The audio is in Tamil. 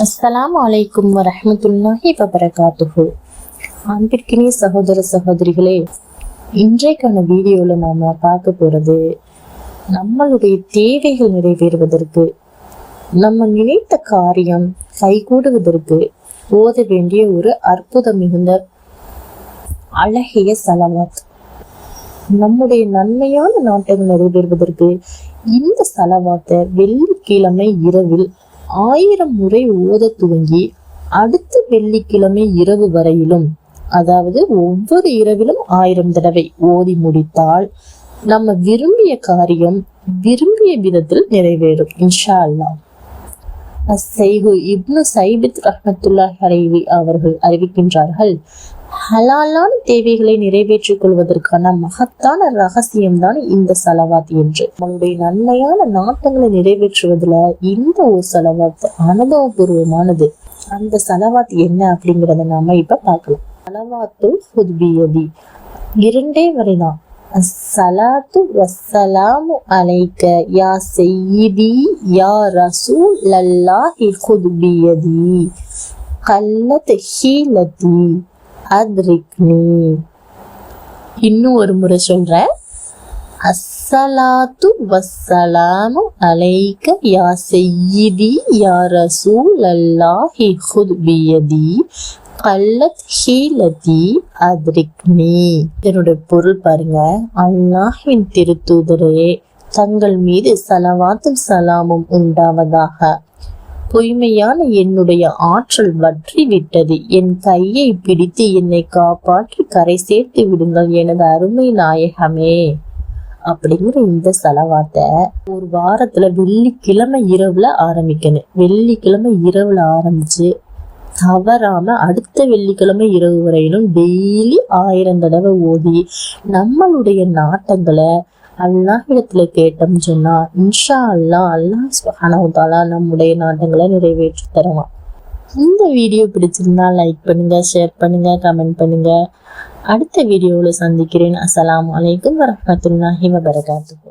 அஸ்ஸலாமு அலைக்கும் வரஹ்மத்துல்லாஹி வபரகாத்துஹு. அன்பிற்கினிய சகோதர சகோதரிகளே, இன்றைக்கான வீடியோல நாம பார்க்க போறது நம்மளுடைய தேவைகள் நிறைவேறுவதற்கு, நம்ம நினைத்த காரியம் கைகூடுவதற்கு ஓத வேண்டிய ஒரு அற்புதம் மிகுந்த அழகிய சலவாத். நம்முடைய நன்மையான நாட்டங்கள் நிறைவேறுவதற்கு இந்த சலவாத்தை வெள்ளிக்கிழமை இரவில் 1000 முறை ஓத துவங்கி அடுத்த வெள்ளிக்கிழமை இரவு வரையிலும், அதாவது ஒவ்வொரு இரவிலும் 1000 தடவை ஓதி முடித்தால் நம்ம விரும்பிய காரியம் விரும்பிய விதத்தில் நிறைவேறும் இன்ஷா அல்லாஹ். இப்னு சைபித் ரஹ்மத்துல்லாஹி அலைஹி அவர்கள் அறிவிக்கின்றார்கள், ஹலாலான தேவைகளை நிறைவேற்றிக் கொள்வதற்கான மகத்தான ரகசியம்தான் இந்த சலவாத் என்று. நம்மளுடைய நன்மையான நாட்டங்களை நிறைவேற்றுவதுல இந்த ஒரு சலவாத் அனுபவபூர்வமானது. அந்த சலவாத் என்ன அப்படிங்கறத நாம இப்ப பார்க்கலாம். சலவாத்துல் ஹுத்பியதி, 2 வரைதான். அஸ்ஸலாத்து வஸ்ஸலாமு அலைக்க யா சய்யிதி யா ரசூலல்லாஹி ஹுத்பியதி கல்லத் ஹீலதி அத்ரிக்னி. இன்னும் ஒரு முறை சொல்றேன். அஸ்ஸலாத்து வஸ்ஸலாமு அலைக்க யா சய்யிதி யா ரசூலல்லாஹி ஹுத்பியதி கல்லத் ஹீலதி அத்ரிக்னி. இதனுடைய பொருள் பாருங்க. அல்லாஹ்வின் திருத்தூதரே, தங்கள் மீது ஸலவாத்தும் ஸலாமும் உண்டாவதாக. பொய்மையான என்னுடைய ஆற்றல் வற்றி விட்டது. என் கையை பிடித்து என்னை காப்பாற்றி கரை சேர்த்து விடுங்கள் எனது அருமை நாயகமே. அப்படிங்கிற இந்த சலவாத்தை ஒரு வாரத்துல வெள்ளிக்கிழமை இரவுல ஆரம்பிக்கணும். வெள்ளிக்கிழமை இரவுல ஆரம்பிச்சு தவறாம அடுத்த வெள்ளிக்கிழமை இரவு வரையிலும் டெய்லி 1000 தடவை ஓதி நம்மளுடைய நாட்டங்களை அல்லாஹ்விடத்துல கேட்டோம் சொன்னா இன்ஷா அல்லாஹ், அல்லாஹ் சுப்ஹானஹு வ தஆலா நம்முடைய நாட்டங்களை நிறைவேற்றி தருவான். இந்த வீடியோ பிடிச்சிருந்தா லைக் பண்ணுங்க, ஷேர் பண்ணுங்க, கமெண்ட் பண்ணுங்க. அடுத்த வீடியோவில் சந்திக்கிறேன். அஸ்ஸலாமு அலைக்கும் வரஹ்மத்துல்லாஹி வபரகாத்துஹு.